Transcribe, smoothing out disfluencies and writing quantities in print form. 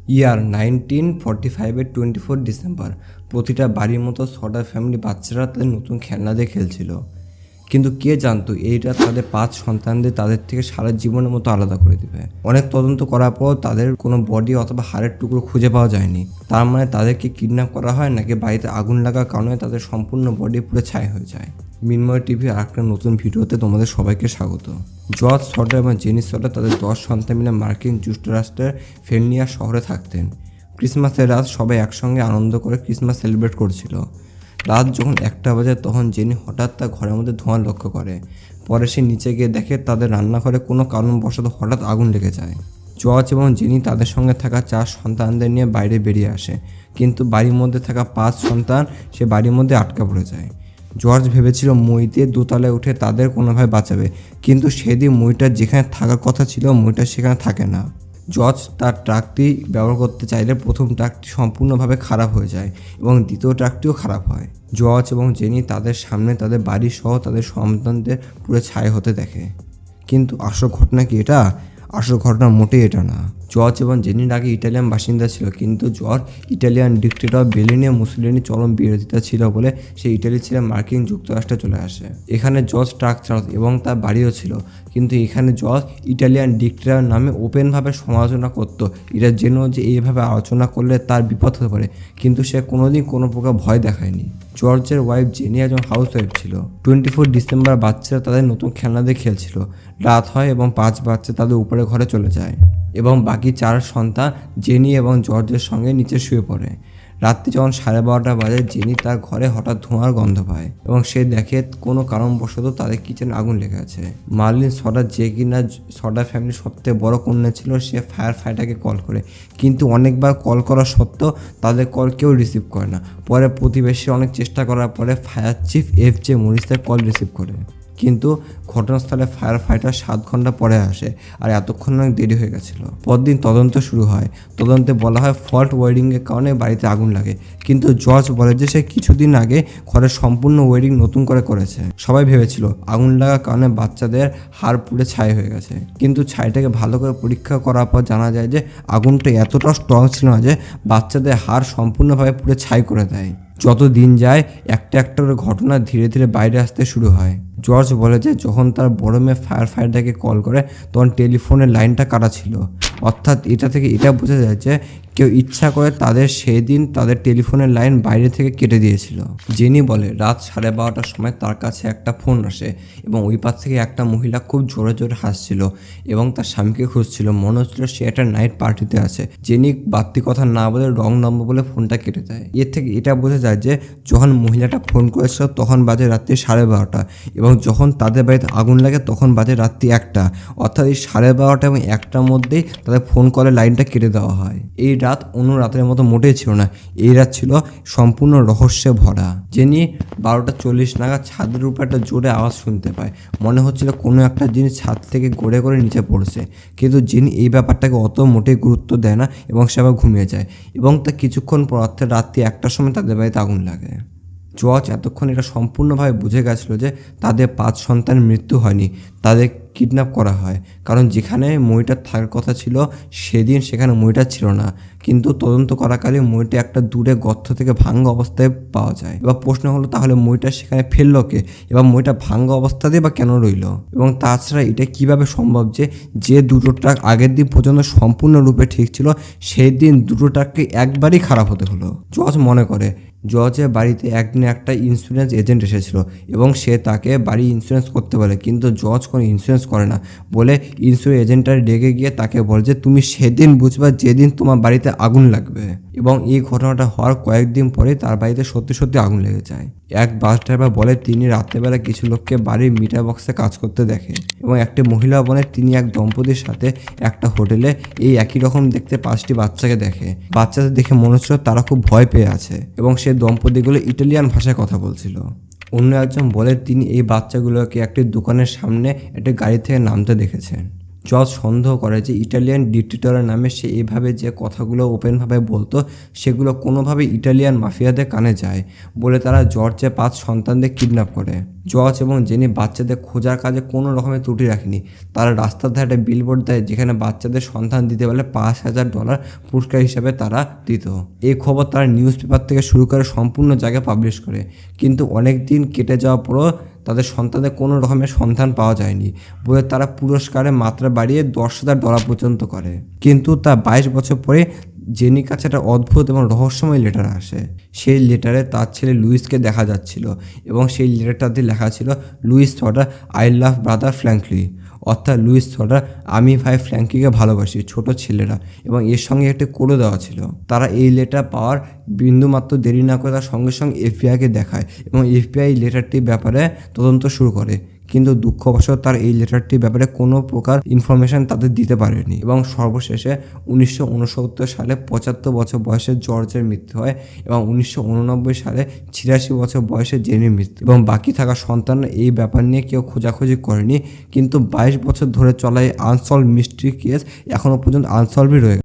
ইয়ার 1945-এর 24 December প্রতিটা বাড়ির মতো সর্দার ফ্যামিলি বাচ্চারা তাদের নতুন খেলনা দিয়ে খেলছিল। কিন্তু কে জানতো এইটা তাদের 5 সন্তানদের তাদের থেকে সারা জীবনের মতো আলাদা করে দেবে। অনেক তদন্ত করার পর তাদের কোনো বডি অথবা হাড়ের টুকরো খুঁজে পাওয়া যায়নি। তার মানে তাদেরকে কিডন্যাপ করা হয় নাকি বাড়িতে আগুন লাগার কারণে তাদের সম্পূর্ণ বডি পুরো ছাই হয়ে যায়। মিনময় টিভি আরেকটা নতুন ভিডিওতে তোমাদের সবাইকে স্বাগত। জর্জ সর্দার এবং জেনি সর্দার তাদের 10 সন্তান মিলে মার্কিন যুক্তরাষ্ট্রের ফেলনিয়া শহরে থাকতেন। ক্রিসমাসের রাত সবাই একসঙ্গে আনন্দ করে ক্রিসমাস সেলিব্রেট করছিল। রাত যখন 1টা বাজে তখন জেনি হঠাৎ তার ঘরের মধ্যে ধোঁয়া লক্ষ্য করে। পরে সে নিচে গিয়ে দেখে তাদের রান্নাঘরে কোনো কারণবশত হঠাৎ আগুন লেগে যায়। জর্জ এবং জেনি তাদের সঙ্গে থাকা 4 সন্তানদের নিয়ে বাইরে বেরিয়ে আসে, কিন্তু বাড়ির মধ্যে থাকা 5 সন্তান সে বাড়ির মধ্যে আটকা পড়ে যায়। জর্জ ভেবেছিল মই দিয়ে দোতলায় উঠে তাদের কোনোভাবে বাঁচাবে, কিন্তু সেদিন মইটা যেখানে থাকার কথা ছিল মইটা সেখানে থাকে না। জর্জ তার ট্রাকটি ব্যবহার করতে চাইলে প্রথম ট্রাকটি সম্পূর্ণভাবে খারাপ হয়ে যায় এবং দ্বিতীয় ট্রাকটিও খারাপ হয়। জর্জ এবং জেনি তাদের সামনে তাদের বাড়ি সহ তাদের সন্তানদের পুরো ছাই হতে দেখে। কিন্তু আসল ঘটনা কি এটা? আসল ঘটনা মোটেই এটা না। জর্জ এবং জেনির আগে ইটালিয়ান বাসিন্দা ছিল, কিন্তু জর্জ ইটালিয়ান ডিক্টেটর বেনিটো মুসোলিনির চরম বিরোধিতা ছিল বলে সে ইটালি ছেড়ে মার্কিন যুক্তরাষ্ট্রে চলে আসে। এখানে জর্জ ট্রাক চালাত এবং তার বাড়িও ছিল, কিন্তু এখানে জর্জ ইটালিয়ান ডিক্টেটর নামে ওপেনভাবে সমালোচনা করত। এটা জেনেও যে এইভাবে আলোচনা করলে তার বিপদ হতে পারে, কিন্তু সে কোনোদিন কোনো প্রকার ভয় দেখায়নি। জর্জের ওয়াইফ জেনি একজন হাউস ওয়াইফ ছিল। 24 ডিসেম্বর বাচ্চারা তাদের নতুন খেলনা দিয়ে খেলছিল। রাত হয় এবং 5 বাচ্চা তাদের উপরে ঘরে চলে যায় এবং বাকি 4 সন্তান জেনি এবং জর্জের সঙ্গে নিচে শুয়ে পড়ে। রাত্রি যখন 12:30 বাজে জেনি তার ঘরে হঠাৎ ধোঁয়ার গন্ধ পায় এবং সে দেখে কোনো কারণবশত তাদের কিচেনে আগুন লেগে আছে। মার্লিন সর্দার, যে কিনা সর্দার ফ্যামিলির সবথেকে বড় কন্যা ছিল, সে ফায়ার ফাইটারকে কল করে, কিন্তু অনেকবার কল করা সত্ত্বেও তাদের কল কেউ রিসিভ করে না। পরে প্রতিবেশী অনেক চেষ্টা করার পরে ফায়ার চিফ FJ মরিসের কল রিসিভ করে, কিন্তু ঘটনাস্থলে ফায়ার ফাইটার 7 ঘন্টা পরে আসে আর এতক্ষণ অনেক দেরি হয়ে গেছিল। পরদিন তদন্ত শুরু হয়। তদন্তে বলা হয় ফল্ট ওয়ারিংয়ের কারণে বাড়িতে আগুন লাগে, কিন্তু জর্জ বলে যে সে কিছুদিন আগে ঘরের সম্পূর্ণ ওয়ারিং নতুন করে করেছে। সবাই ভেবেছিল আগুন লাগার কারণে বাচ্চাদের হাড় পুড়ে ছাই হয়ে গেছে, কিন্তু ছাইটাকে ভালো করে পরীক্ষা করার পর জানা যায় যে আগুনটা এতটা স্ট্রং ছিল না যে বাচ্চাদের হাড় সম্পূর্ণভাবে পুড়ে ছাই করে দেয়। যত দিন যায় একটা একটা করে ঘটনা ধীরে ধীরে বাইরে আসতে শুরু হয়। জর্জ বলে যে যখন তার বড় মেয়ে ফায়ার ফাইটারকে কল করে তখন টেলিফোনের লাইনটা কাটা ছিল। অর্থাৎ এটা থেকে এটা বোঝা যায় যে কেউ ইচ্ছা করে তাদের সেই দিন তাদের টেলিফোনের লাইন বাইরে থেকে কেটে দিয়েছিল। জেনি বলে রাত 12:30টার সময় তার কাছে একটা ফোন আসে এবং ওই পাশ থেকে একটা মহিলা খুব জোরে জোরে হাসছিল এবং তার স্বামীকে খুঁজছিল। মনে হচ্ছিল সে একটা নাইট পার্টিতে আছে। জেনি বাড়তি কথা না বলে রং নম্বর বলে ফোনটা কেটে দেয়। এর থেকে এটা বোঝা যায় যে যখন মহিলাটা ফোন করেছিল তখন বাজে রাত্রি 12:30 এবং যখন তাদের বাড়িতে আগুন লাগে তখন বাজে রাত্রি 1টা। অর্থাৎ এই 12:30 এবং 1টার মধ্যেই তাদের ফোন কলের লাইনটা কেটে দেওয়া হয়। এই রাত অন্য রাতের মতো মোটেই ছিল না। এই রাত ছিল সম্পূর্ণ রহস্যে ভরা। জেনি 12:40 নাগাদ ছাদের উপর একটা জোরে আওয়াজ শুনতে পায়। মনে হচ্ছিল কোনো একটা জিনিস ছাদ থেকে গড়ে করে নিচে পড়ছে, কিন্তু জেনি এই ব্যাপারটাকে অত মোটেই গুরুত্ব দেয় না এবং সে আবার ঘুমিয়ে যায় এবং তার কিছুক্ষণ পর অর্থাৎ রাত্রি 1টার সময় তাদের বাড়িতে আগুন লাগে। জর্জ এতক্ষণ এটা সম্পূর্ণভাবে বুঝে গেছিল যে তাদের 5 সন্তানের মৃত্যু হয়নি, তাদের কিডন্যাপ করা হয়। কারণ যেখানে মইটা থাকার কথা ছিল সেদিন সেখানে মইটা ছিল না, কিন্তু তদন্ত করাকালে মইটা একটা দূরে গর্ত থেকে ভাঙ্গা অবস্থায় পাওয়া যায়। এবার প্রশ্ন হলো তাহলে মইটা সেখানে ফেললো কে? এবার মইটা ভাঙ্গা অবস্থাতেই বা কেন রইল? এবং তাছাড়া এটা কিভাবে সম্ভব যে দুটো ট্রাক আগের দিন পর্যন্ত সম্পূর্ণরূপে ঠিক ছিল সেই দিন দুটো ট্রাককে একবারই খারাপ হতে হলো? জর্জ মনে করে জর্জের বাড়িতে একদিন একটা ইন্স্যুরেন্স এজেন্ট এসেছিল এবং সে তাকে বাড়ি ইন্স্যুরেন্স করতে বলে, কিন্তু জর্জ কোনো ইন্স্যুরেন্স করে না বলে ইন্স্যুরেন্স এজেন্টটা রেগে গিয়ে তাকে বলে যে তুমি সেদিন বুঝবা যেদিন তোমার বাড়িতে আগুন লাগবে। এবং এই ঘটনাটা হওয়ার কয়েকদিন পরে তার বাড়িতে সত্যি সত্যি আগুন লেগে যায়। এক বাস ড্রাইভার বলে তিনি রাত্রেবেলা কিছু লোককে বাড়ির মিটার বক্সে কাজ করতে দেখে এবং একটি মহিলা বলে তিনি এক দম্পতির সাথে একটা হোটেলে এই একই রকম দেখতে 5টি বাচ্চাকে দেখে। বাচ্চাদের দেখে মনে হচ্ছিল তারা খুব ভয় পেয়ে আছে এবং সে দম্পতিগুলো ইটালিয়ান ভাষায় কথা বলছিল। অন্য একজন বলে তিনি এই বাচ্চাগুলোকে একটি দোকানের সামনে একটি গাড়ি থেকে নামতে দেখেছেন। জর্জ সন্দেহ করে যে ইটালিয়ান ডিক্টেটরের নামে সে এইভাবে যে কথাগুলো ওপেনভাবে বলতো সেগুলো কোনোভাবে ইটালিয়ান মাফিয়াদের কানে যায় বলে তারা জর্জের 5 সন্তানদের কিডন্যাপ করে। জর্জ এবং জেনি বাচ্চাদের খোঁজার কাজে কোনো রকমের ত্রুটি রাখেনি। তারা রাস্তার ধারে একটা বিলবোর্ড দেয় যেখানে বাচ্চাদের সন্ধান দিতে পারলে $5,000 পুরস্কার হিসাবে তারা দিত। এই খবর তারা নিউজ পেপার থেকে শুরু করে সম্পূর্ণ জায়গায় পাবলিশ করে, কিন্তু অনেক দিন কেটে যাওয়ার পরও তাদের সন্তানদের কোনো রকমের সন্ধান পাওয়া যায়নি বলে তারা পুরস্কারের মাত্রা বাড়িয়ে $10,000 পর্যন্ত করে। কিন্তু তার 22 বছর পরে জেনির কাছে একটা অদ্ভুত এবং রহস্যময় লেটার আসে। সেই লেটারে তার ছেলে লুইসকে দেখা যাচ্ছিল এবং সেই লেটারটাতে লেখা ছিল, লুইস থটার আই লাভ ব্রাদার ফ্র্যাঙ্কলি, অর্থাৎ লুইস থটার আমি ভাই ফ্র্যাঙ্কিকে ভালোবাসি, ছোট ছেলেরা, এবং এর সঙ্গে একটি কোডও দেওয়া ছিল। তারা এই লেটার পাওয়ার বিন্দুমাত্র দেরি না করে তার সঙ্গে সঙ্গে এফবিআইকে দেখায় এবং এফবিআই লেটারটির ব্যাপারে তদন্ত শুরু করে। কিন্তু দুঃখবশত তার এই লেটারটির ব্যাপারে কোনো প্রকার ইনফরমেশন তাদের দিতে পারেনি এবং সর্বশেষে 1969 সালে 75 বছর বয়সে জর্জের মৃত্যু হয় এবং 1989 সালে 86 বছর বয়সে জেনির মৃত্যু, এবং বাকি থাকা সন্তানরা এই ব্যাপার নিয়ে কেউ খোঁজাখুঁজি করেনি। কিন্তু 22 বছর ধরে চলা এই আনসলভ মিস্ট্রি কেস এখনও পর্যন্ত আনসলভই রয়ে